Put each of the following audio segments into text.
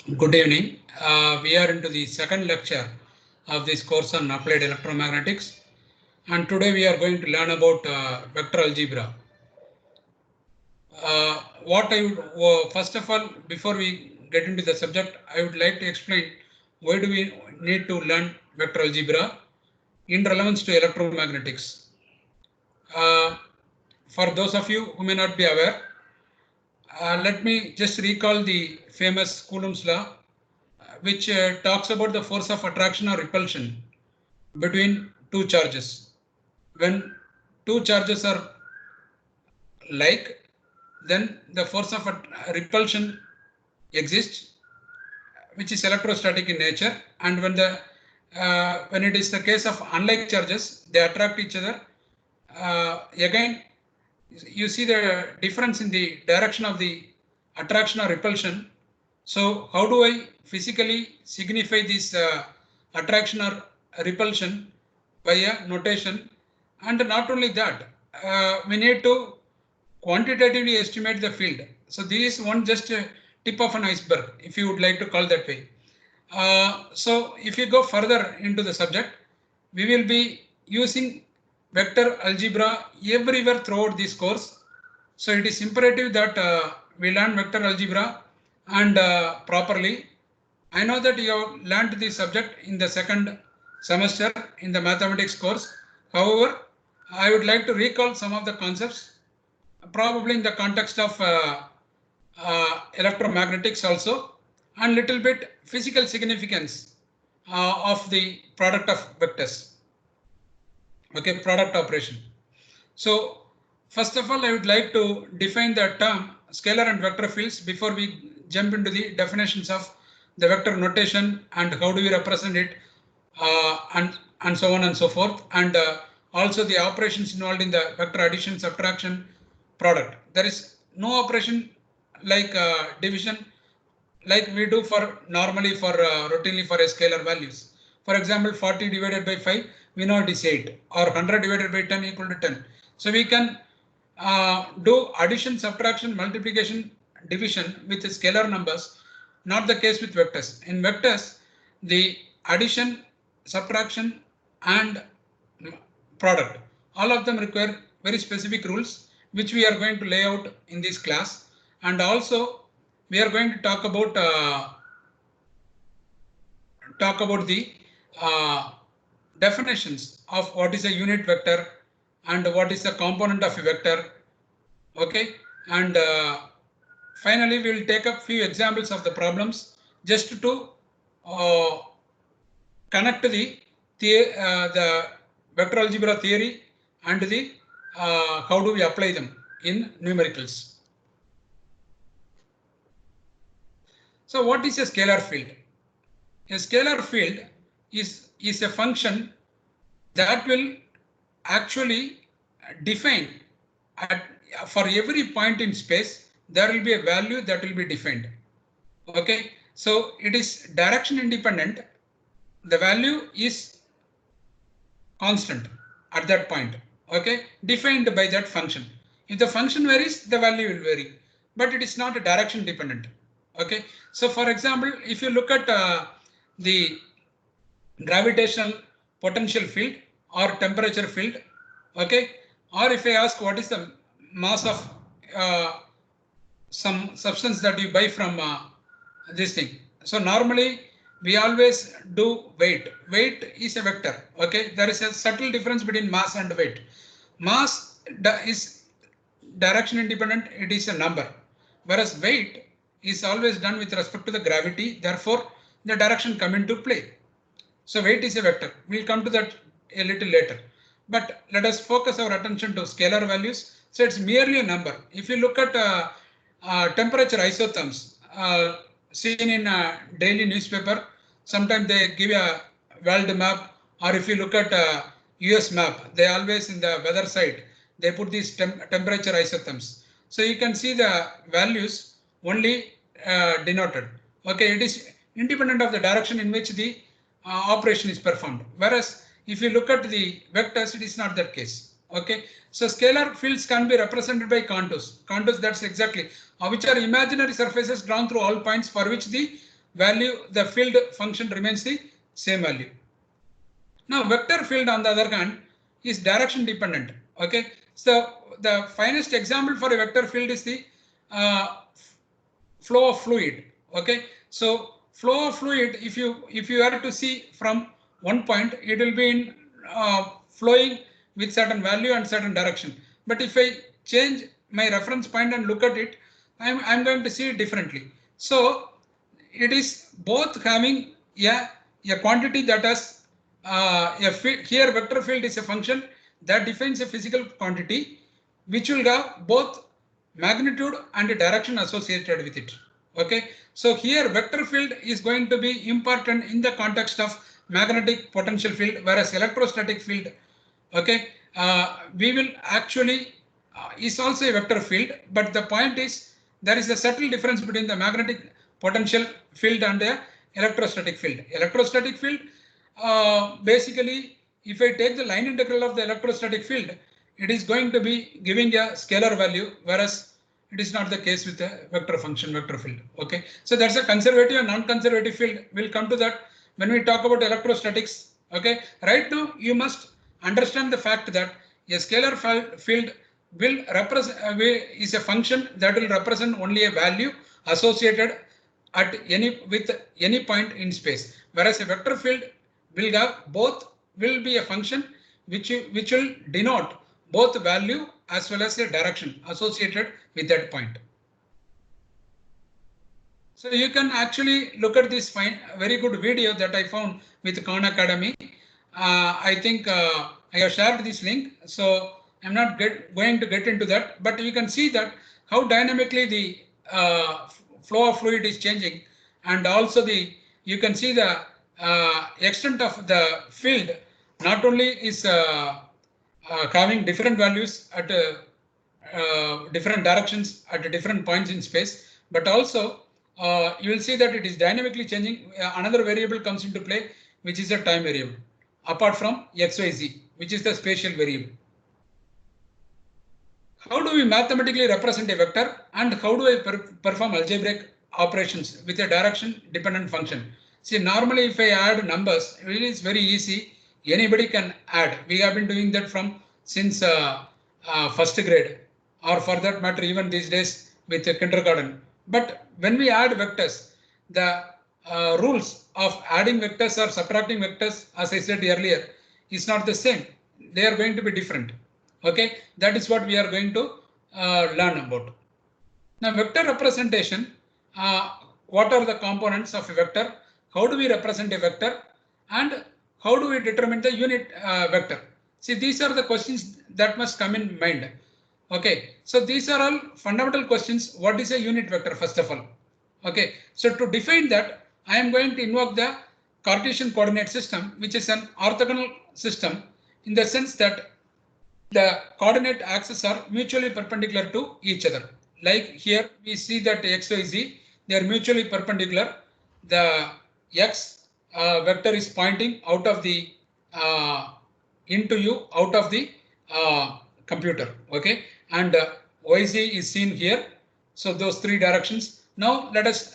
Good evening. We are into the second lecture of this course on applied electromagnetics, and today we are going to learn about vector algebra. What I would first of all, before we get into the subject, I would like to explain why do we need to learn vector algebra in relevance to electromagnetics. For those of you who may not be aware, let me just recall the famous Coulomb's law, which talks about the force of attraction or repulsion between two charges. When two charges are like, then the force of repulsion exists, which is electrostatic in nature. And when it is the case of unlike charges, they attract each other. Again, you see the difference in the direction of the attraction or repulsion. So how do I physically signify this attraction or repulsion by a notation? And not only that, we need to quantitatively estimate the field. So this is one just tip of an iceberg, if you would like to call that way. So if you go further into the subject, we will be using vector algebra everywhere throughout this course. So it is imperative that we learn vector algebra and properly. I know that you have learned this subject in the second semester in the mathematics course. However, I would like to recall some of the concepts, probably in the context of electromagnetics also, and little bit physical significance of the product of vectors. Okay, product operation. So first of all, I would like to define the term scalar and vector fields before we jump into the definitions of the vector notation and how do we represent it, and so on and so forth, and also the operations involved in the vector addition, subtraction, product. There is no operation like division like we do for normally for routinely for a scalar values. For example, 40 divided by 5, we know it is 8, or 100 divided by 10 equal to 10. So we can do addition, subtraction, multiplication, division with scalar numbers. Not the case with vectors. In vectors, the addition, subtraction, and product, all of them require very specific rules, which we are going to lay out in this class. And also, we are going to talk about the definitions of what is a unit vector and what is a component of a vector. Okay, and finally we will take up few examples of the problems just to connect the vector algebra theory and the how do we apply them in numericals. So what is a scalar field? A scalar field is a function that will actually define for every point in space, there will be a value that will be defined. Okay, so it is direction independent. The value is constant at that point. Okay, defined by that function. If the function varies, the value will vary, but it is not a direction dependent. Okay, so for example, if you look at the gravitational potential field or temperature field, okay, or if I ask what is the mass of some substance that you buy from this thing. So normally we always do weight. Weight is a vector. Okay, there is a subtle difference between mass and weight. Mass is direction independent, it is a number, whereas weight is always done with respect to the gravity, therefore the direction come into play. So weight is a vector. We'll come to that a little later. But let us focus our attention to scalar values. So it's merely a number. If you look at temperature isotherms seen in a daily newspaper, sometimes they give a world map, or if you look at a US map, they always in the weather side, they put these temperature isotherms. So you can see the values only denoted. Okay, it is independent of the direction in which the operation is performed. Whereas if you look at the vectors, it is not that case. Okay, so scalar fields can be represented by contours. Contours, that's exactly which are imaginary surfaces drawn through all points for which the value, the field function remains the same value. Now vector field on the other hand is direction dependent. Okay, so the finest example for a vector field is the flow of fluid. Okay, so flow of fluid, if you are to see from one point, it will be in flowing with certain value and certain direction. But if I change my reference point and look at it, I'm going to see it differently. So it is both having a quantity that has here vector field is a function that defines a physical quantity which will have both magnitude and direction associated with it. Okay, so here vector field is going to be important in the context of magnetic potential field, whereas electrostatic field, okay, we will actually is also a vector field, but the point is there is a subtle difference between the magnetic potential field and the electrostatic field. Electrostatic field, basically, if I take the line integral of the electrostatic field, it is going to be giving a scalar value, whereas it is not the case with the vector function, vector field. Okay, so that's a conservative and non-conservative field. We'll come to that when we talk about electrostatics. Okay, right now you must understand the fact that a scalar field will represent is a function that will represent only a value associated at with any point in space, whereas a vector field will have both, will be a function which will denote both value as well as a direction associated with that point. So you can actually look at this very good video that I found with Khan Academy. I think I have shared this link, so I'm not going to get into that, but you can see that how dynamically the flow of fluid is changing, and also you can see the extent of the field not only is having different values at different directions at different points in space, but also you will see that it is dynamically changing. Another variable comes into play, which is a time variable, apart from XYZ, which is the spatial variable. How do we mathematically represent a vector, and how do I perform algebraic operations with a direction dependent function? See, normally if I add numbers, it is very easy. Anybody can add. We have been doing that since first grade, or for that matter, even these days with kindergarten. But when we add vectors, the rules of adding vectors or subtracting vectors, as I said earlier, is not the same. They are going to be different. Okay, that is what we are going to learn about. Now, vector representation, what are the components of a vector? How do we represent a vector? And how do we determine the unit vector? See, these are the questions that must come in mind. Okay, so these are all fundamental questions. What is a unit vector, first of all? Okay, so to define that, I am going to invoke the Cartesian coordinate system, which is an orthogonal system in the sense that the coordinate axes are mutually perpendicular to each other. Like here, we see that x, y, z, they are mutually perpendicular. The x vector is pointing out of the into you, out of the computer. Okay, and yz is seen here. So those three directions. Now let us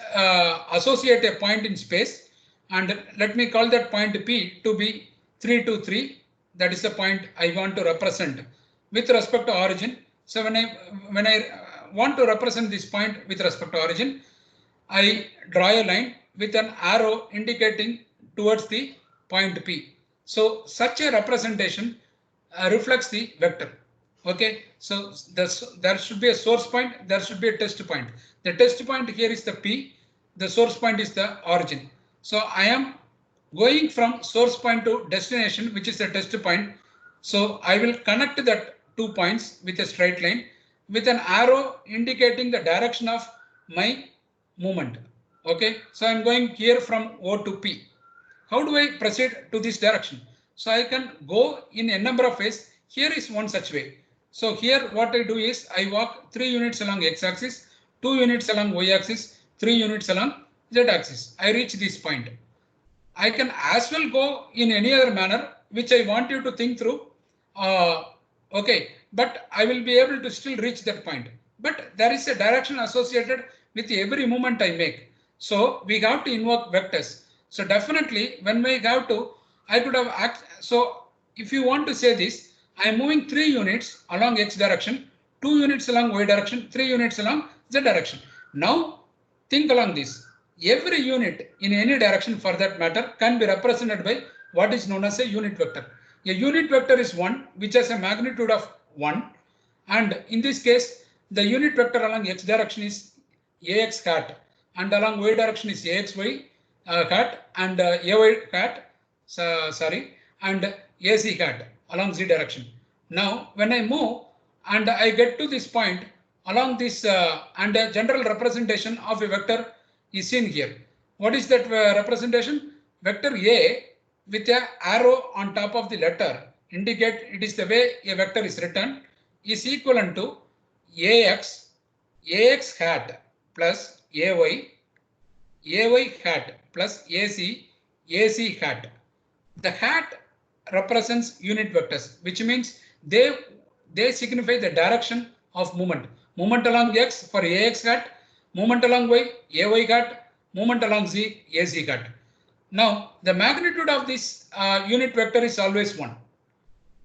associate a point in space, and let me call that point P to be 3, 2, 3. That is the point I want to represent with respect to origin. So when I want to represent this point with respect to origin, I draw a line with an arrow indicating towards the point P. So such a representation reflects the vector. Okay, so there should be a source point, there should be a test point. The test point here is the P, the source point is the origin. So I am going from source point to destination, which is the test point. So I will connect that 2 points with a straight line with an arrow indicating the direction of my movement. Okay, so I'm going here from O to P. How do I proceed to this direction? So I can go in a number of ways. Here is one such way. So here what I do is I walk 3 units along x-axis, 2 units along y-axis, 3 units along z-axis. I reach this point. I can as well go in any other manner which I want you to think through. Okay, but I will be able to still reach that point. But there is a direction associated with every movement I make. So we have to invoke vectors. So definitely when we have to, I could have so if you want to say this, I am moving 3 units along x direction, 2 units along y direction, 3 units along z direction. Now think along this. Every unit in any direction for that matter can be represented by what is known as a unit vector. A unit vector is one which has a magnitude of 1, and in this case the unit vector along x direction is ax hat, and along y direction is axy hat, and ay hat, and ac hat along z direction. Now when I move and I get to this point along this and a general representation of a vector is seen here. What is that representation? Vector A with a arrow on top of the letter indicate it is the way a vector is written is equivalent to ax hat plus ay hat plus ac hat. The hat represents unit vectors, which means they signify the direction of movement. Movement along x for ax hat, movement along y, ay hat, movement along z, ac hat. Now the magnitude of this unit vector is always 1.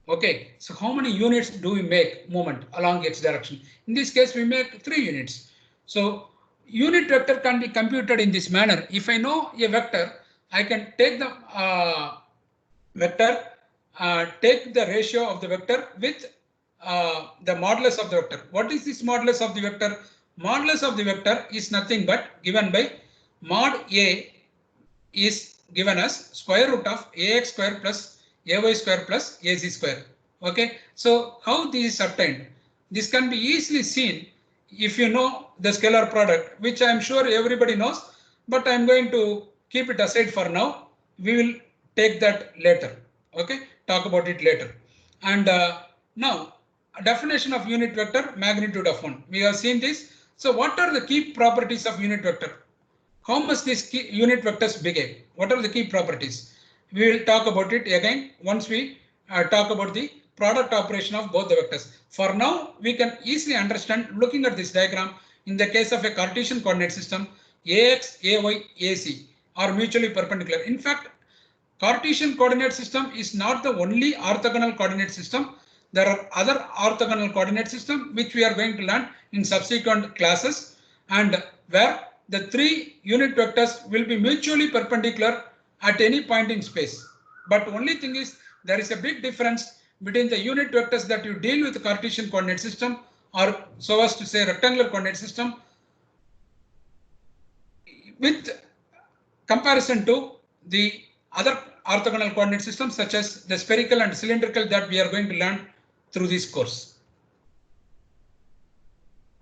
Okay, so how many units do we make movement along x direction? In this case, we make 3 units. So unit vector can be computed in this manner. If I know a vector, I can take the vector, take the ratio of the vector with the modulus of the vector. What is this modulus of the vector? Modulus of the vector is nothing but given by mod A is given as square root of ax square plus ay square plus ac square. Okay, so how this is obtained? This can be easily seen if you know the scalar product, which I am sure everybody knows, but I am going to keep it aside for now. We will take that later. Okay, talk about it later. And now a definition of unit vector, magnitude of 1. We have seen this. So what are the key properties of unit vector? How must these unit vectors behave? What are the key properties? We will talk about it again once we talk about the product operation of both the vectors. For now, we can easily understand looking at this diagram. In the case of a Cartesian coordinate system, ax, ay, ac are mutually perpendicular. In fact, Cartesian coordinate system is not the only orthogonal coordinate system. There are other orthogonal coordinate systems which we are going to learn in subsequent classes, and where the 3 unit vectors will be mutually perpendicular at any point in space. But only thing is there is a big difference between the unit vectors that you deal with the Cartesian coordinate system, or so as to say rectangular coordinate system, with comparison to the other orthogonal coordinate systems such as the spherical and cylindrical that we are going to learn through this course.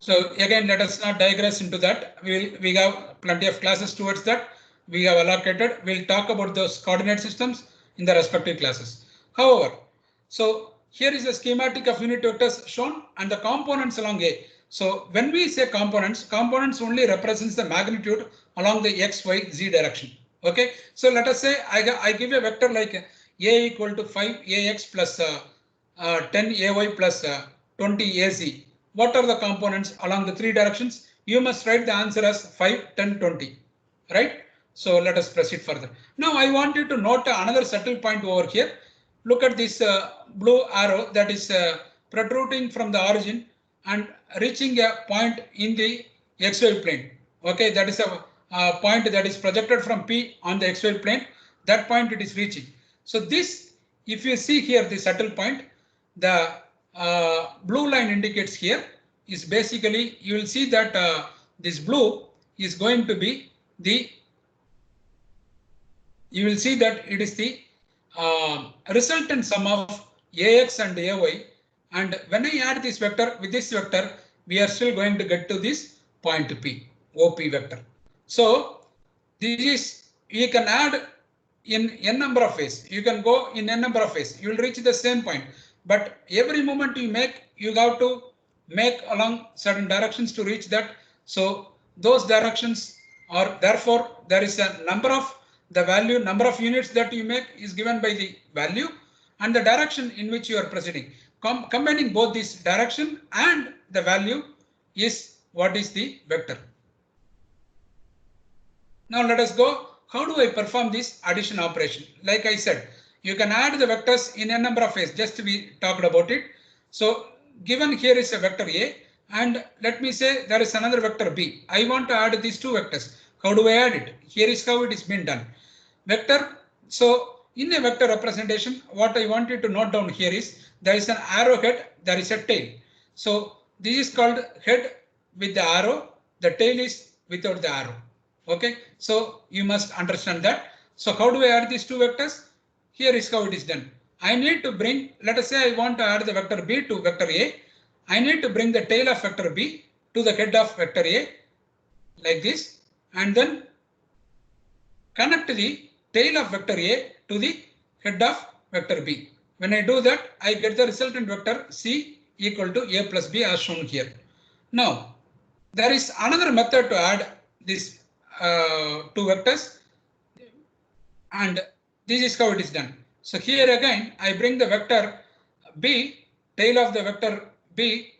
So again, let us not digress into that. We have plenty of classes towards that. We have allocated. We'll talk about those coordinate systems in the respective classes. However, so here is a schematic of unit vectors shown and the components along A. So when we say components, components only represents the magnitude along the x, y, z direction. Okay. So let us say I give a vector like A equal to 5ax plus 10ay plus 20ac. What are the components along the 3 directions? You must write the answer as 5, 10, 20, right? So let us proceed further. Now I want you to note another subtle point over here. Look at this blue arrow that is protruding from the origin and reaching a point in the xy plane. Okay, that is a point that is projected from P on the xy plane. That point it is reaching. So this, if you see here the subtle point, the blue line indicates here is basically, you will see that this blue is going to be the, you will see that it is the resultant sum of ax and ay, and when I add this vector with this vector, we are still going to get to this point P, OP vector. So this is, you can add in n number of ways. You can go in n number of ways. You will reach the same point. But every movement you make, you have to make along certain directions to reach that. So those directions are, therefore there is a number of the value, number of units that you make is given by the value and the direction in which you are proceeding. Combining both this direction and the value is what is the vector. Now let us go. How do I perform this addition operation? Like I said, you can add the vectors in a number of ways. Just we talked about it. So given here is a vector A, and let me say there is another vector B. I want to add these two vectors. How do I add it? Here is how it is been done. Vector. So in a vector representation, what I want you to note down here is there is an arrowhead, there is a tail. So this is called head with the arrow, the tail is without the arrow. Okay, so you must understand that. So how do I add these two vectors? Here is how it is done. I need to bring, let us say I want to add the vector B to vector A. I need to bring the tail of vector B to the head of vector A like this, and then connect the tail of vector A to the head of vector B. When I do that, I get the resultant vector C equal to A plus B as shown here. Now, there is another method to add these two vectors, and this is how it is done. So here again, I bring the vector B, tail of the vector B,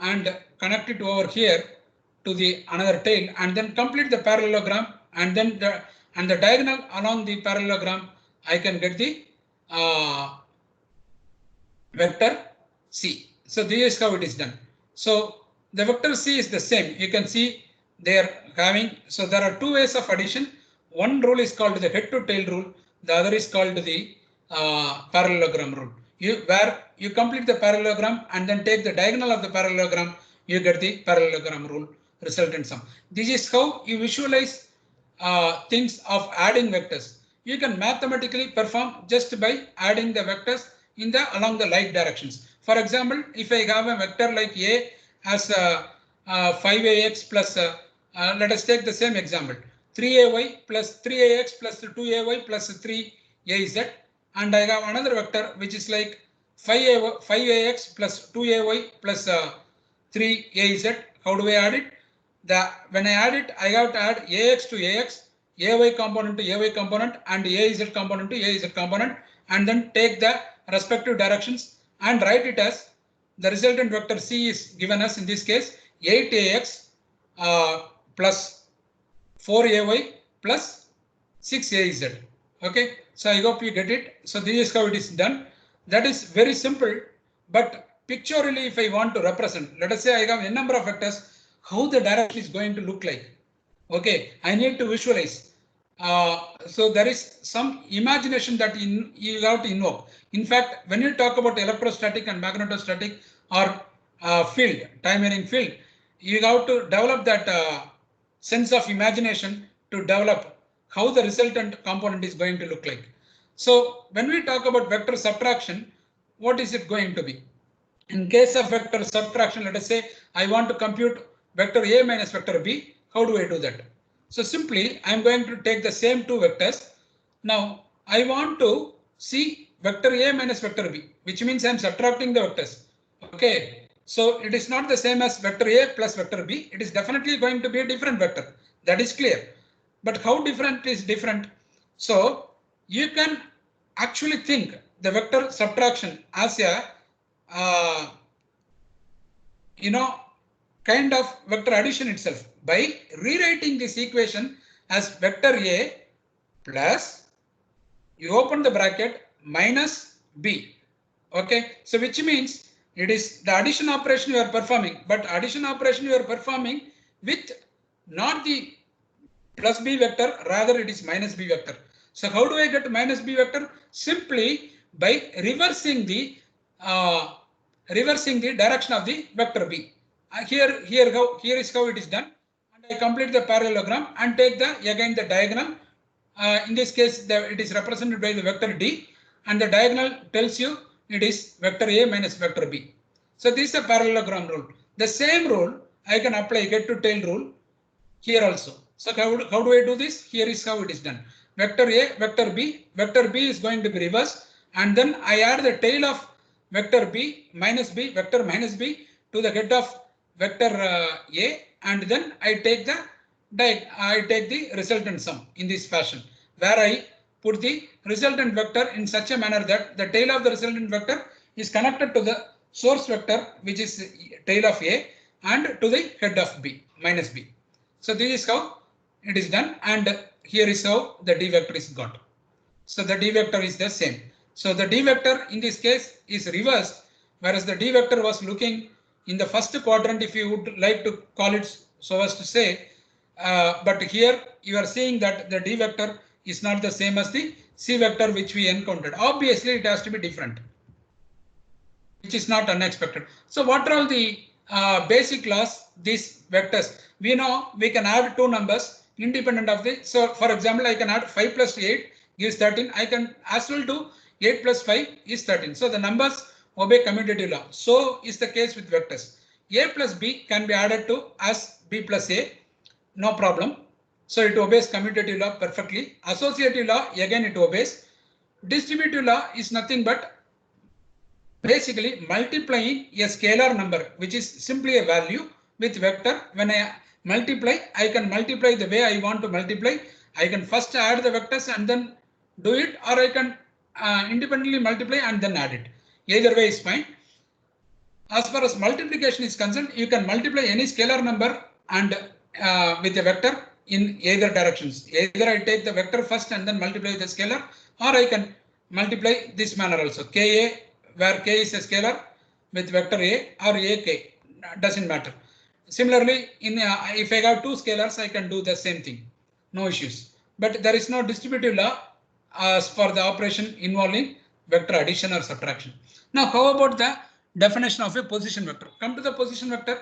and connect it over here to the another tail, and then complete the parallelogram, and then the diagonal along the parallelogram, I can get the vector C. So this is how it is done. So the vector C is the same. You can see they are having, so there are two ways of addition. One rule is called the head to tail rule. The other is called the parallelogram rule. Where you complete the parallelogram and then take the diagonal of the parallelogram, you get the parallelogram rule resultant sum. This is how you visualize things of adding vectors. You can mathematically perform just by adding the vectors in the along the like directions. For example, if I have a vector like A as 5ax plus, let us take the same example, 3ay plus 3ax plus 2ay plus 3az, and I have another vector which is like 5ax plus 2ay plus 3az. How do I add it? When I add it, I have to add ax to ax, ay component to ay component, and az component to az component, and then take the respective directions and write it as the resultant vector C is given us in this case 8ax plus 4ay plus 6az. Okay, so I hope you get it. So this is how it is done. That is very simple, but pictorially if I want to represent, let us say I have a number of vectors, how the direction is going to look like. Okay, I need to visualize. So there is some imagination that you have to invoke. In fact, when you talk about electrostatic and magnetostatic or field, time varying field, you have to develop that sense of imagination to develop how the resultant component is going to look like. So when we talk about vector subtraction, what is it going to be? In case of vector subtraction, let us say I want to compute vector A minus vector B. How do I do that? So simply I am going to take the same two vectors. Now I want to see vector A minus vector B, which means I am subtracting the vectors. Okay, so it is not the same as vector A plus vector B. It is definitely going to be a different vector. That is clear. But how different is different? So you can actually think the vector subtraction as a kind of vector addition itself by rewriting this equation as vector A plus, you open the bracket, minus B. Okay, so which means it is the addition operation you are performing, but addition operation you are performing with not the plus B vector, rather it is minus B vector. So how do I get minus B vector? Simply by reversing the direction of the vector B. Here is how it is done. And I complete the parallelogram and take again the diagonal. In this case, it is represented by the vector D, and the diagonal tells you it is vector A minus vector B. So this is a parallelogram rule. The same rule I can apply get to tail rule here also. So how do I do this? Here is how it is done. Vector A, vector B is going to be reversed, and then I add the tail of vector B, vector minus B to the head of vector A, and then I take the resultant sum in this fashion, where I put the resultant vector in such a manner that the tail of the resultant vector is connected to the source vector, which is tail of A, and to the head of B, minus B. So this is how it is done, and here is how the D vector is got. So the D vector is the same. So the D vector in this case is reversed, whereas the D vector was looking in the first quadrant, if you would like to call it so as to say, but here you are seeing that the D vector is not the same as the C vector which we encountered. Obviously, it has to be different, which is not unexpected. So what are all the basic laws, these vectors? We know we can add two numbers independent of the, so for example, I can add 5 plus 8 gives 13. I can as well do 8 plus 5 is 13. So the numbers obey commutative law. So is the case with vectors. A plus B can be added to as B plus A, no problem. So it obeys commutative law perfectly. Associative law, again it obeys. Distributive law is nothing but basically multiplying a scalar number, which is simply a value, with vector. When I multiply, I can multiply the way I want to multiply. I can first add the vectors and then do it, or I can independently multiply and then add it. Either way is fine. As far as multiplication is concerned, you can multiply any scalar number and with a vector in either directions. Either I take the vector first and then multiply the scalar, or I can multiply this manner also. Ka, where k is a scalar with vector a, or ak, doesn't matter. Similarly, in if I have two scalars, I can do the same thing, no issues. But there is no distributive law as for the operation involving vector addition or subtraction. Now, how about the definition of a position vector? Come to the position vector.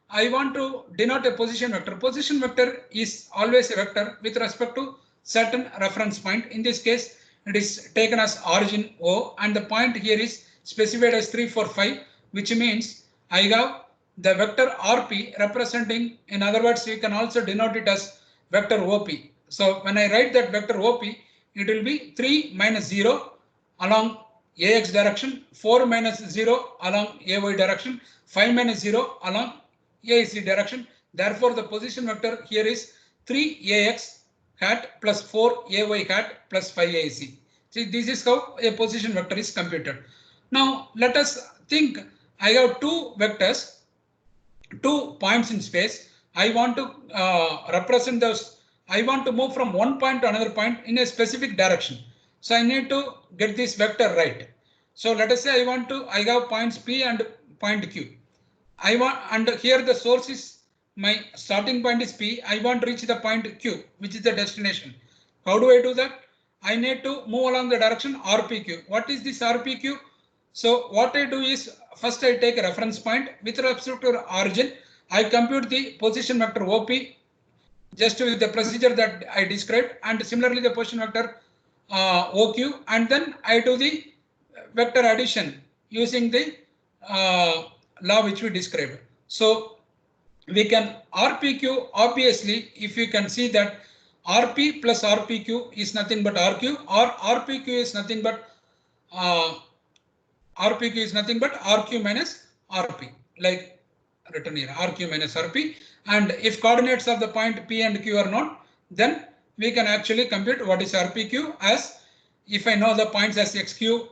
I want to denote a position vector. Position vector is always a vector with respect to certain reference point. In this case, it is taken as origin O, and the point here is specified as 3, 4, 5, which means I have the vector RP representing, in other words, we can also denote it as vector OP. So when I write that vector OP, it will be 3 minus 0 along AX direction, 4 minus 0 along AY direction, 5 minus 0 along AIC direction. Therefore, the position vector here is 3AX hat plus 4AY hat plus 5AIC. See, this is how a position vector is computed. Now, let us think I have two vectors, 2 points in space. I want to represent those. I want to move from one point to another point in a specific direction. So I need to get this vector right. So let us say I have points P and point Q. And here the source is, my starting point is P. I want to reach the point Q, which is the destination. How do I do that? I need to move along the direction RPQ. What is this RPQ? So what I do is, first I take a reference point with respect to origin. I compute the position vector OP just with the procedure that I described, and similarly the position vector OQ, and then I do the vector addition using the law which we described. So we can RPQ, obviously, if you can see that RP plus RPQ is nothing but RQ, or RPQ is nothing but RQ minus RP, like written here, RQ minus RP. And if coordinates of the point P and Q are known, then we can actually compute what is RPQ as, if I know the points as XQ,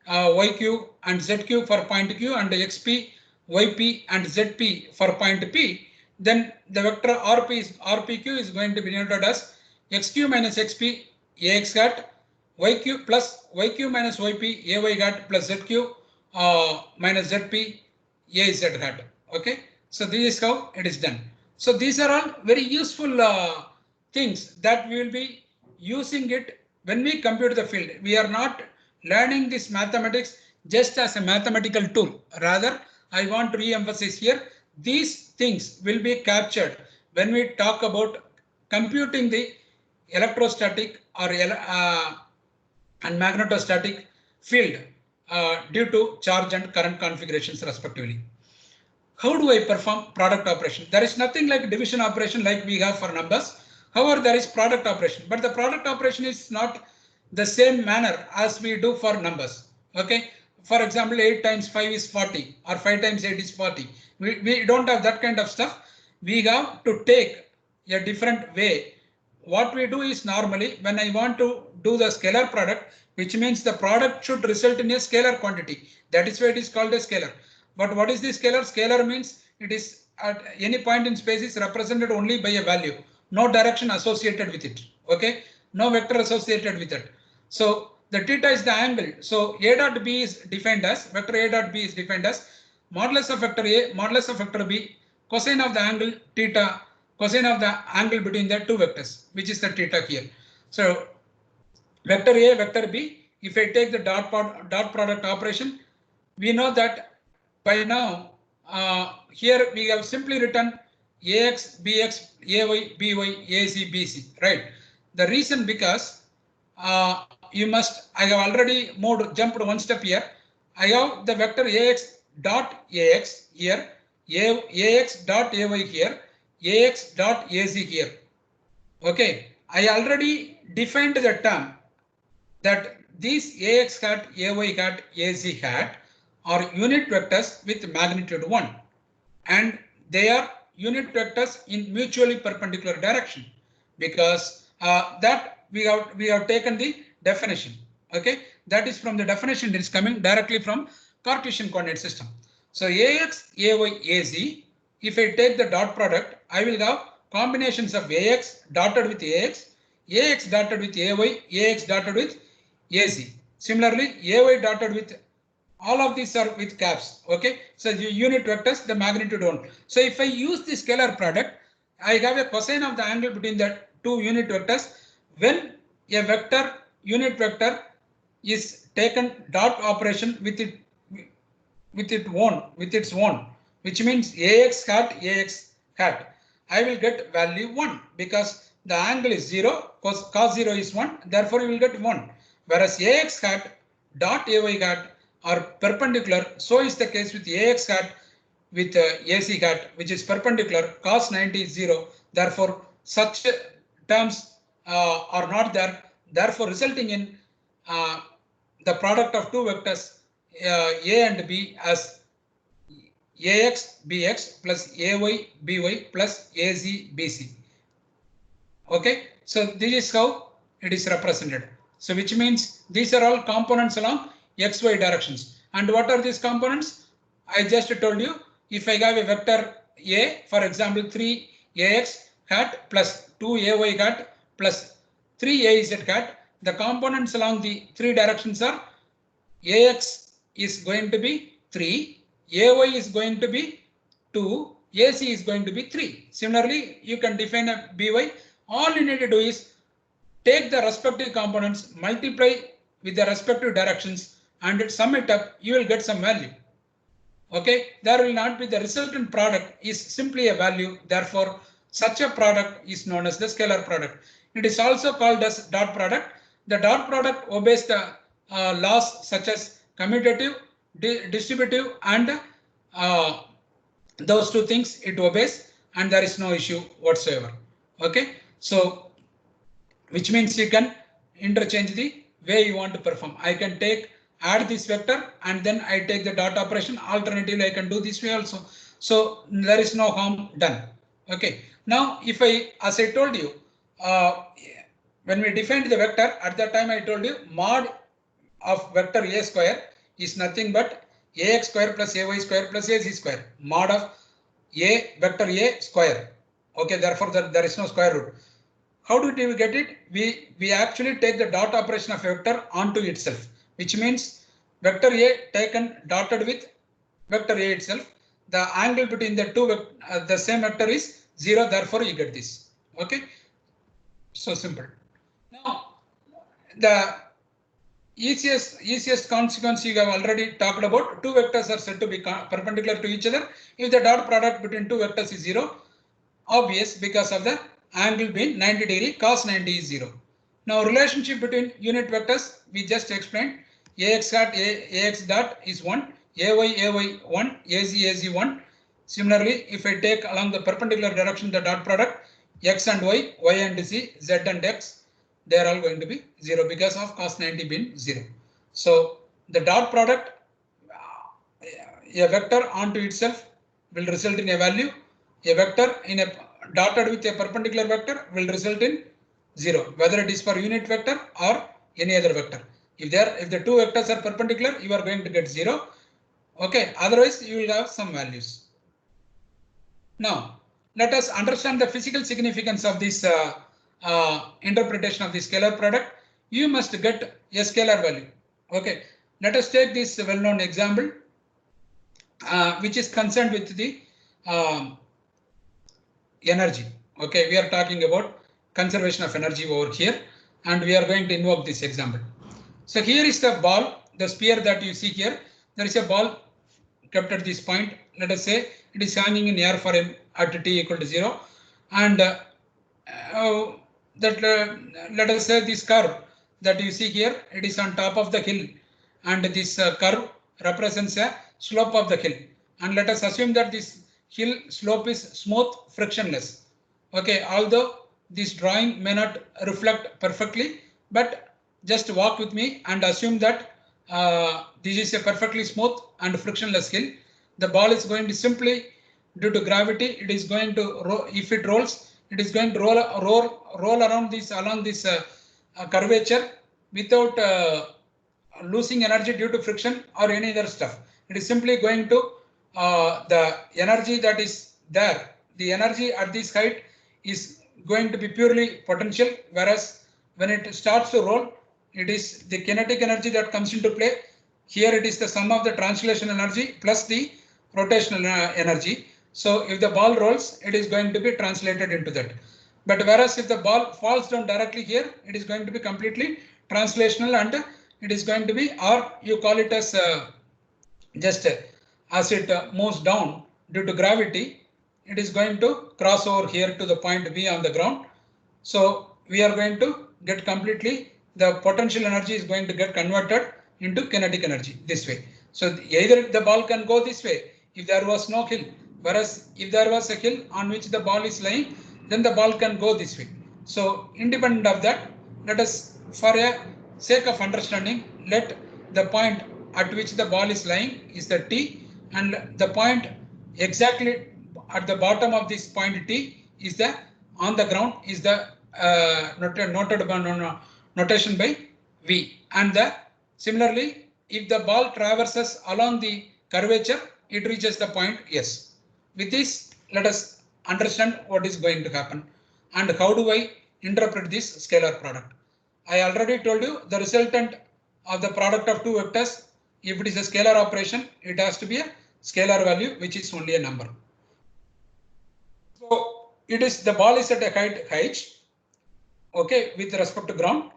YQ and ZQ for point Q, and XP, YP and ZP for point P, then the vector RPQ is going to be denoted as XQ minus XP AX hat, YQ plus YQ minus YP AY hat plus ZQ minus ZP AZ hat. Okay, so this is how it is done. So these are all very useful things that we will be using it when we compute the field. We are not learning this mathematics just as a mathematical tool. Rather, I want to re-emphasize here, these things will be captured when we talk about computing the electrostatic or and magnetostatic field due to charge and current configurations respectively. How do I perform product operation? There is nothing like division operation like we have for numbers. However, there is product operation, but the product operation is not the same manner as we do for numbers. Okay. For example, 8 times 5 is 40, or 5 times 8 is 40. We don't have that kind of stuff. We have to take a different way. What we do is, normally when I want to do the scalar product, which means the product should result in a scalar quantity. That is why it is called a scalar. But what is the scalar? Scalar means it is at any point in space is represented only by a value. no direction associated with it. Okay, no vector associated with it. So the theta is the angle. So A dot B is defined as vector A dot B is defined as modulus of vector A, modulus of vector B, cosine of the angle theta, cosine of the angle between the two vectors, which is the theta here. So vector A, vector B, if I take the dot product operation, we know that by now here we have simply written AX, BX, AY, BY, AC, BC, right? The reason because you must, I have already jumped one step here. I have the vector AX dot AX here, AX dot AY here, AX dot AC here. Okay, I already defined the term that these AX hat, AY hat, AC hat are unit vectors with magnitude 1 and they are unit vectors in mutually perpendicular direction because that we have taken the definition. Okay, that is from the definition. It is coming directly from Cartesian coordinate system. So AX, AY, AC. If I take the dot product, I will have combinations of AX dotted with AX, AX dotted with AY, AX dotted with AC. Similarly, AY dotted with all of these are with caps. Okay, so the unit vectors, the magnitude 1. So if I use the scalar product, I have a cosine of the angle between the two unit vectors when a vector unit vector is taken dot operation with its own, which means AX hat, I will get value 1 because the angle is 0, cos 0 is 1, therefore you will get 1. Whereas AX hat dot AY hat are perpendicular, so is the case with AX hat with AC hat, which is perpendicular, cos 90 is 0, therefore such terms are not there, therefore resulting in the product of two vectors A and B as AX BX plus AY BY plus AC BC. Okay, so this is how it is represented. So which means these are all components along XY directions. And what are these components? I just told you, if I have a vector A, for example, 3AX hat plus 2AY hat plus 3AZ hat, the components along the three directions are AX is going to be 3, AY is going to be 2, AC is going to be 3. Similarly, you can define a BY. All you need to do is take the respective components, multiply with the respective directions and sum it up, you will get some value. Okay, there will not be the resultant product is simply a value. Therefore, such a product is known as the scalar product. It is also called as dot product. The dot product obeys the laws such as commutative, distributive, and those two things it obeys, and there is no issue whatsoever. Okay, so which means you can interchange the way you want to perform. I can add this vector and then I take the dot operation. Alternatively, I can do this way also. So there is no harm done. Okay. Now, if as I told you, when we defined the vector, at that time I told you mod of vector A square is nothing but AX square plus AY square plus AC square. Mod of A vector A square. Okay. Therefore, there is no square root. How did we get it? We actually take the dot operation of a vector onto itself, which means vector A taken dotted with vector A itself. The angle between the two the same vector is 0. Therefore, you get this. Okay, so simple. Now, the easiest consequence you have already talked about. Two vectors are said to be perpendicular to each other if the dot product between two vectors is 0. Obvious because of the angle being 90 degree, cos 90 is 0. Now relationship between unit vectors we just explained. AX hat AX dot is 1, AY 1, AC 1. Similarly, if I take along the perpendicular direction the dot product X and Y, Y and Z, Z and X, they are all going to be 0 because of cos 90 being 0. So the dot product a vector onto itself will result in a value. A vector in a dotted with a perpendicular vector will result in 0, whether it is for unit vector or any other vector. If the two vectors are perpendicular, you are going to get 0. Okay, otherwise you will have some values. Now, let us understand the physical significance of this interpretation of the scalar product. You must get a scalar value. Okay, let us take this well-known example, which is concerned with the energy. Okay, we are talking about conservation of energy over here, and we are going to invoke this example. So here is the ball, the sphere that you see here. There is a ball kept at this point. Let us say it is hanging in air for m at t equal to 0, and let us say this curve that you see here, it is on top of the hill, and this curve represents a slope of the hill. And let us assume that this hill slope is smooth, frictionless. Okay, although this drawing may not reflect perfectly, but just walk with me and assume that this is a perfectly smooth and frictionless hill. The ball is going to simply, due to gravity, it is going to, if it rolls, it is going to roll around this, along this curvature without losing energy due to friction or any other stuff. It is simply going to, the energy that is there, the energy at this height is going to be purely potential, whereas when it starts to roll, it is the kinetic energy that comes into play. Here it is the sum of the translation energy plus the rotational energy. So if the ball rolls, it is going to be translated into that. But whereas if the ball falls down directly here, it is going to be completely translational, and it is going to be, or you call it as just as it moves down due to gravity, it is going to cross over here to the point V on the ground. So we are going to get completely, the potential energy is going to get converted into kinetic energy this way. So either the ball can go this way if there was no hill, whereas if there was a hill on which the ball is lying, then the ball can go this way. So independent of that, let us, for a sake of understanding, let the point at which the ball is lying is the T, and the point exactly at the bottom of this point T is the, on the ground is the notation by V. And similarly, if the ball traverses along the curvature, it reaches the point S. With this, let us understand what is going to happen and how do I interpret this scalar product. I already told you the resultant of the product of two vectors, if it is a scalar operation, it has to be a scalar value, which is only a number. So it is, the ball is at a height h, okay, with respect to ground,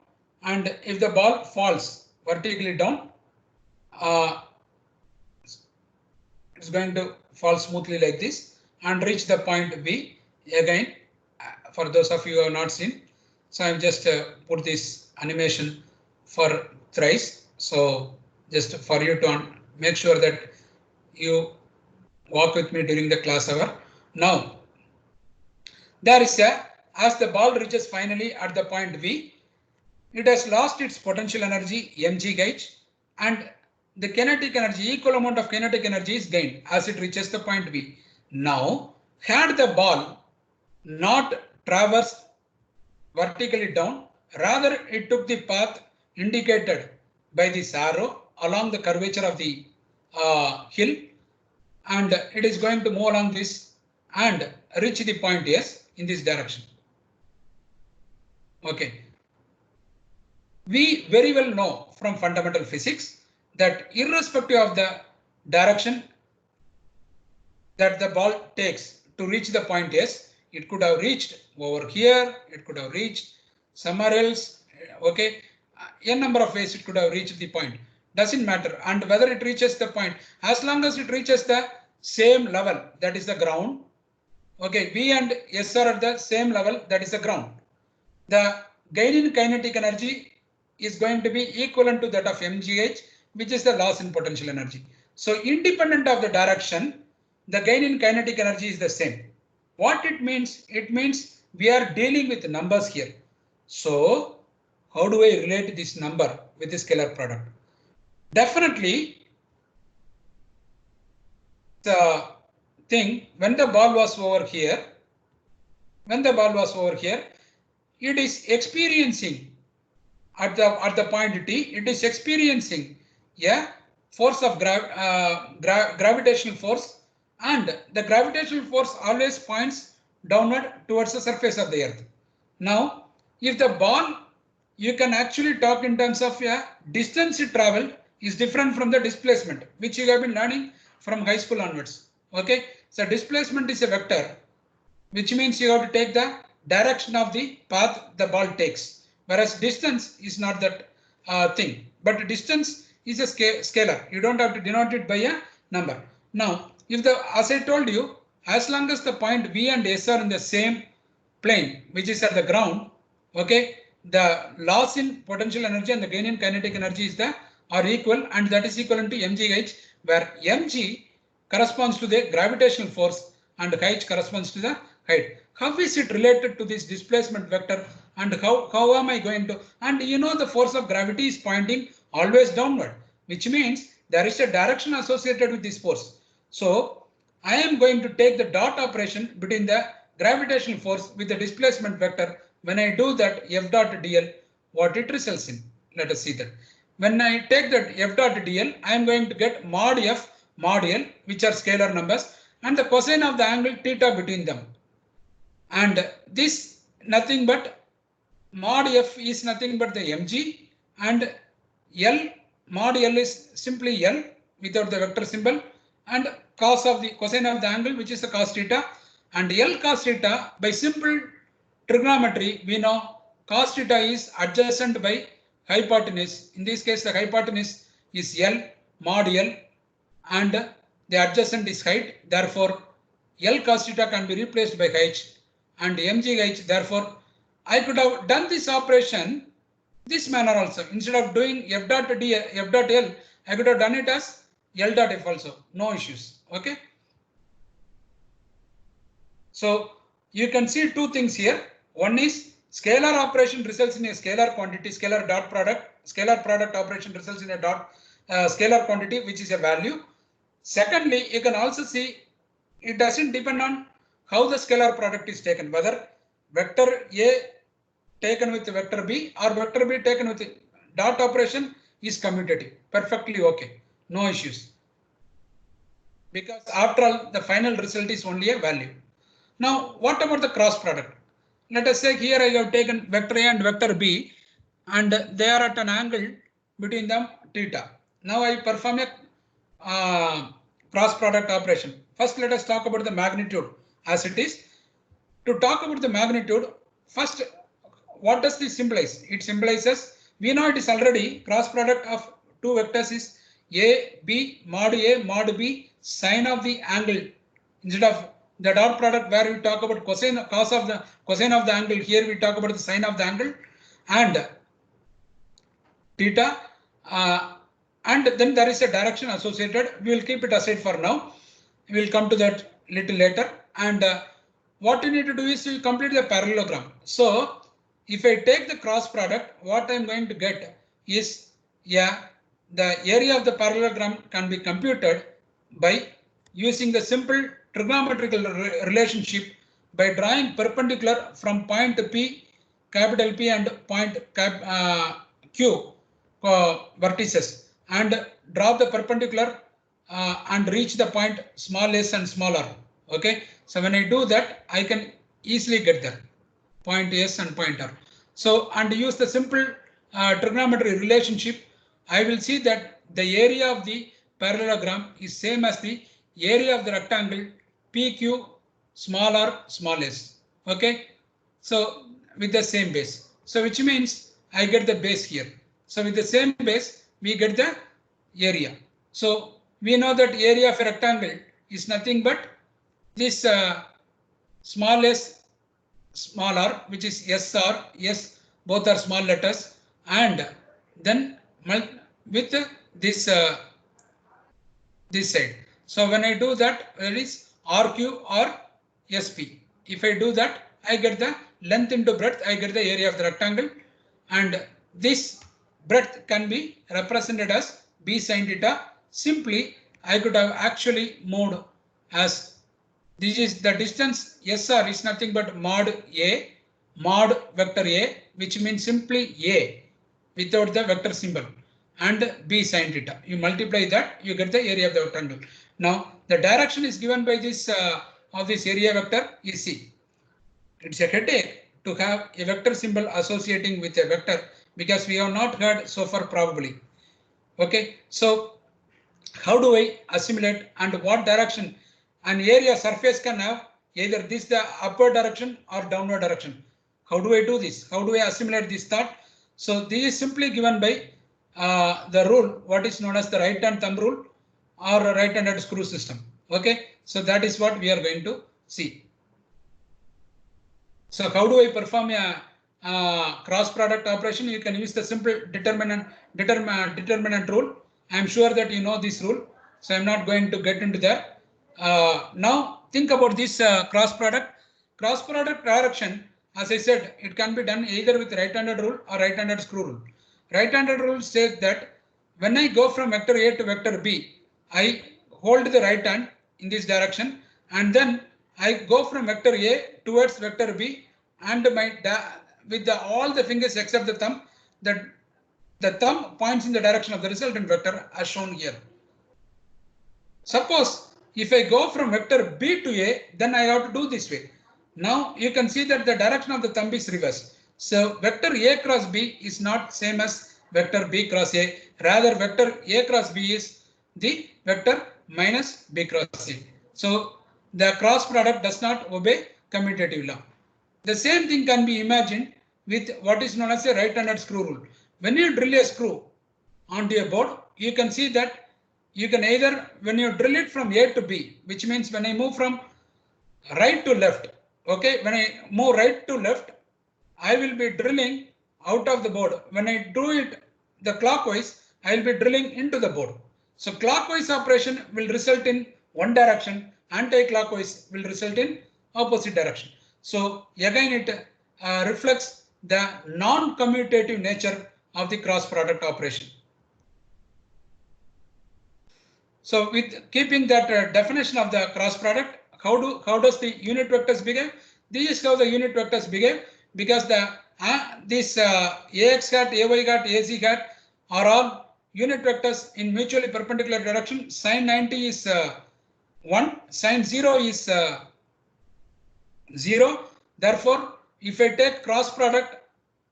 and if the ball falls vertically down, it's going to fall smoothly like this and reach the point B. Again, for those of you who have not seen, so I've just put this animation for thrice. So just for you to make sure that you walk with me during the class hour. Now, there is a, as the ball reaches finally at the point V, it has lost its potential energy mgh, and the kinetic energy, equal amount of kinetic energy is gained as it reaches the point V. Now, had the ball not traversed vertically down, rather it took the path indicated by this arrow along the curvature of the hill, and it is going to move along this and reach the point S in this direction. Okay. We very well know from fundamental physics that irrespective of the direction that the ball takes to reach the point S, it could have reached over here, it could have reached somewhere else, okay, a number of ways it could have reached the point, doesn't matter. And whether it reaches the point, as long as it reaches the same level, that is the ground, okay, V and S are at the same level, that is the ground. The gain in kinetic energy is going to be equivalent to that of mgh, which is the loss in potential energy. So independent of the direction, the gain in kinetic energy is the same. What it means? It means we are dealing with numbers here. So how do I relate this number with the scalar product? Definitely the thing, when the ball was over here, it is experiencing at the point T, it is experiencing a force of gravitational force, and the gravitational force always points downward towards the surface of the earth. Now, if the ball, you can actually talk in terms of a distance it traveled is different from the displacement, which you have been learning from high school onwards. Okay, so displacement is a vector, which means you have to take the direction of the path the ball takes, whereas distance is not that thing, but distance is a scalar. You don't have to denote it by a number. Now, if the, as I told you, as long as the point V and S are in the same plane, which is at the ground, okay, the loss in potential energy and the gain in kinetic energy is are equal, and that is equivalent to mgh, where mg corresponds to the gravitational force and h corresponds to the height. How is it related to this displacement vector, and how am I going to, and you know the force of gravity is pointing always downward, which means there is a direction associated with this force. So I am going to take the dot operation between the gravitational force with the displacement vector. When I do that, f dot dl, what it results in? Let us see that. When I take that f dot dl, I am going to get mod f mod l, which are scalar numbers, and the cosine of the angle theta between them. And this nothing but mod f is nothing but the mg, and l mod l is simply l without the vector symbol, and cos of the cosine of the angle, which is the cos theta, and l cos theta. By simple trigonometry, we know cos theta is adjacent by hypotenuse. In this case, the hypotenuse is l mod l, and the adjacent is height. Therefore, l cos theta can be replaced by h and mgh. Therefore, I could have done this operation this manner also. Instead of doing f dot d, f dot l, I could have done it as l dot f also. No issues. Okay. So you can see two things here. One is scalar operation results in a scalar quantity, scalar dot product. Scalar product operation results in a dot scalar quantity, which is a value. Secondly, you can also see it doesn't depend on how the scalar product is taken, whether vector A taken with vector B or vector B taken with dot operation is commutative. Perfectly okay. No issues. Because after all, the final result is only a value. Now, what about the cross product? Let us say here I have taken vector A and vector B, and they are at an angle between them theta. Now I perform a cross product operation. First, let us talk about the magnitude as it is. To talk about the magnitude, first, what does this symbolize? It symbolizes, we know it is already cross product of two vectors is A mod B sine of the angle. Instead of the dot product where we talk about cosine of the angle, here we talk about the sine of the angle and theta, and then there is a direction associated. We will keep it aside for now. We will come to that little later. And what you need to do is you complete the parallelogram. So if I take the cross product, what I am going to get is, yeah, the area of the parallelogram can be computed by using the simple trigonometrical relationship by drawing perpendicular from point P, capital P, and point Q vertices, and draw the perpendicular and reach the point small s and small r. Okay, so when I do that, I can easily get there, point s and point r. So, and use the simple trigonometry relationship, I will see that the area of the parallelogram is same as the area of the rectangle PQ small r small s. Okay, so with the same base. So which means I get the base here. So with the same base, we get the area. So we know that area of a rectangle is nothing but this small s small r, which is SR, S, both are small letters, and then with this this side. So when I do that, there is RQ or SP. If I do that, I get the length into breadth, I get the area of the rectangle, and this breadth can be represented as B sin theta. Simply, I could have actually moved as this is the distance. SR is nothing but mod A, mod vector A, which means simply A without the vector symbol, and B sin theta. You multiply that, you get the area of the rectangle. Now the direction is given by this of this area vector is C. It's a headache to have a vector symbol associating with a vector because we have not heard so far probably. Okay, so how do I assimilate and what direction an area surface can have either this the upward direction or downward direction? How do I do this? How do I assimilate this thought? So this is simply given by the rule, what is known as the right hand thumb rule or right handed screw system. Okay, so that is what we are going to see. So how do I perform a cross product operation? You can use the simple determinant rule. I am sure that you know this rule, so I am not going to get into that. Now think about this cross product. Cross product direction, as I said, it can be done either with right-handed rule or right-handed screw rule. Right-handed rule says that when I go from vector A to vector B, I hold the right hand in this direction and then I go from vector A towards vector B and with all the fingers except the thumb, the thumb points in the direction of the resultant vector as shown here. Suppose if I go from vector B to A, then I have to do this way. Now you can see that the direction of the thumb is reversed. So vector A cross B is not same as vector B cross A. Rather vector A cross B is the vector minus B cross A. So the cross product does not obey commutative law. The same thing can be imagined with what is known as a right-handed screw rule. When you drill a screw onto a board, you can see that you can either, when you drill it from A to B, which means when I move from right to left, okay, when I move right to left, I will be drilling out of the board. When I do it the clockwise, I will be drilling into the board. So clockwise operation will result in one direction, anti-clockwise will result in opposite direction. So again it reflects the non-commutative nature of the cross product operation. So with keeping that definition of the cross product, how does the unit vectors behave? This is how the unit vectors behave because the this ax hat, ay hat, az hat are all unit vectors in mutually perpendicular direction. Sin 90 is 1, sin 0 is 0. Therefore, if I take cross product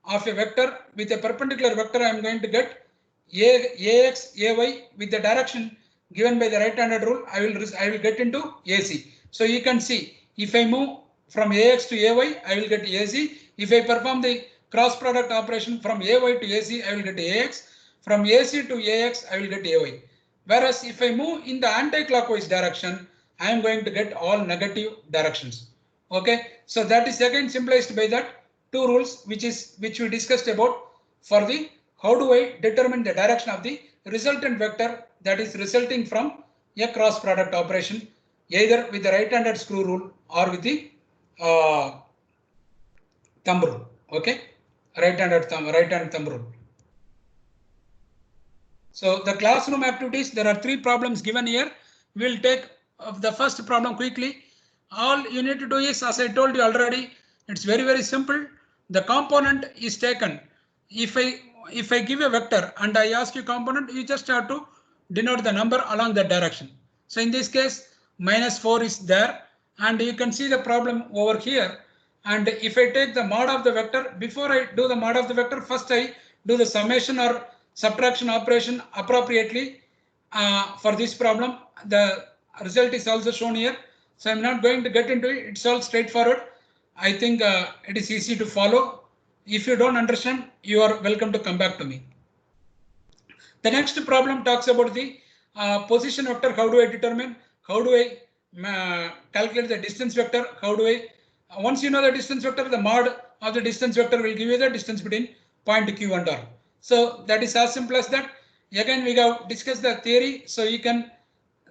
of a vector with a perpendicular vector, I am going to get ax, ay with the direction given by the right-handed rule. I will get into AC. So you can see if I move from ax to ay, I will get AC. If I perform the cross product operation from ay to AC, I will get ax. From AC to ax, I will get ay. Whereas if I move in the anti-clockwise direction, I am going to get all negative directions. Okay, so that is again symbolized by that two rules which we discussed about for the how do I determine the direction of the resultant vector that is resulting from a cross product operation either with the right-handed screw rule or with the thumb rule. Okay, right-handed thumb rule. So the classroom activities, there are 3 problems given here. We will take the first problem quickly. All you need to do is, as I told you already, it's very simple. The component is taken. If I give a vector and I ask you component, you just have to denote the number along that direction. So in this case, -4 is there, and you can see the problem over here. And if I take the mod of the vector, before I do the mod of the vector, first I do the summation or subtraction operation appropriately. For this problem, the result is also shown here. So I'm not going to get into it. It's all straightforward. I think it is easy to follow. If you don't understand, you are welcome to come back to me. The next problem talks about the position vector. How do I determine? How do I calculate the distance vector? How do I? Once you know the distance vector, the mod of the distance vector will give you the distance between point Q and R. So that is as simple as that. Again, we have discussed the theory. So you can,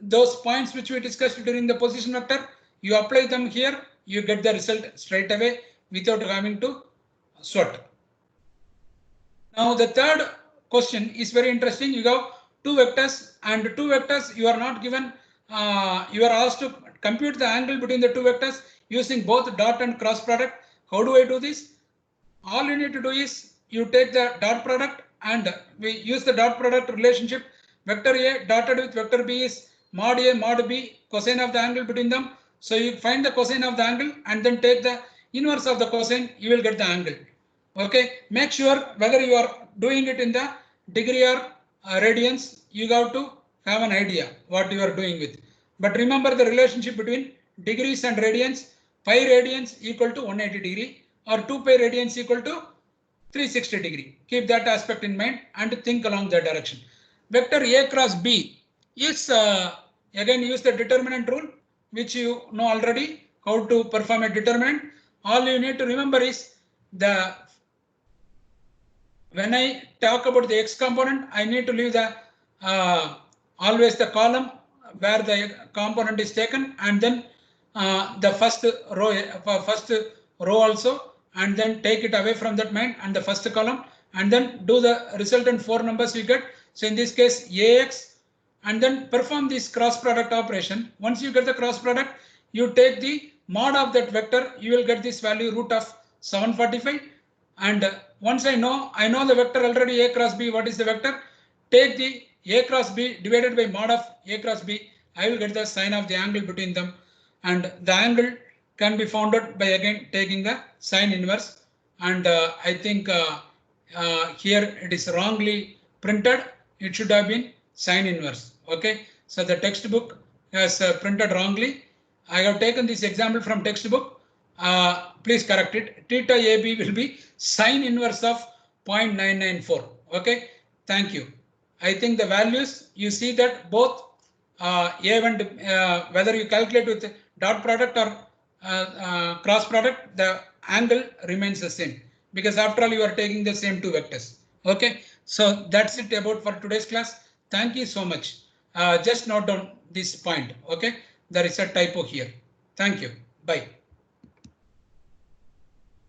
those points which we discussed during the position vector, you apply them here, you get the result straight away without having to sweat. Now the third question is very interesting. You have 2 vectors and 2 vectors you are not given, you are asked to compute the angle between the 2 vectors using both dot and cross product. How do I do this? All you need to do is you take the dot product and we use the dot product relationship. Vector A dotted with vector B is mod A mod B, cosine of the angle between them. So you find the cosine of the angle and then take the inverse of the cosine, you will get the angle. Okay, make sure whether you are doing it in the degree or radians, you have to have an idea what you are doing with. But remember the relationship between degrees and radians. Pi radians equal to 180 degree or 2 pi radians equal to 360 degree. Keep that aspect in mind and think along that direction. Vector A cross B is again use the determinant rule, which you know already how to perform a determinant. All you need to remember is the when I talk about the x component, I need to leave the always the column where the component is taken, and then the first row also, and then take it away from that main and the first column, and then do the resultant 4 numbers you get. So in this case ax, and then perform this cross product operation. Once you get the cross product, you take the mod of that vector, you will get this value root of 745. And once I know the vector already a cross b, what is the vector? Take the a cross b divided by mod of a cross b. I will get the sine of the angle between them, and the angle can be found out by again taking the sine inverse. And I think here it is wrongly printed. It should have been sine inverse. Okay, so the textbook has printed wrongly. I have taken this example from textbook. Please correct it. Theta AB will be sine inverse of 0.994. Okay, thank you. I think the values you see that both A and whether you calculate with dot product or cross product, the angle remains the same, because after all you are taking the same two vectors. Okay, so that's it about for today's class. Thank you so much. Just note down this point. Okay, there is a typo here. Thank you. Bye.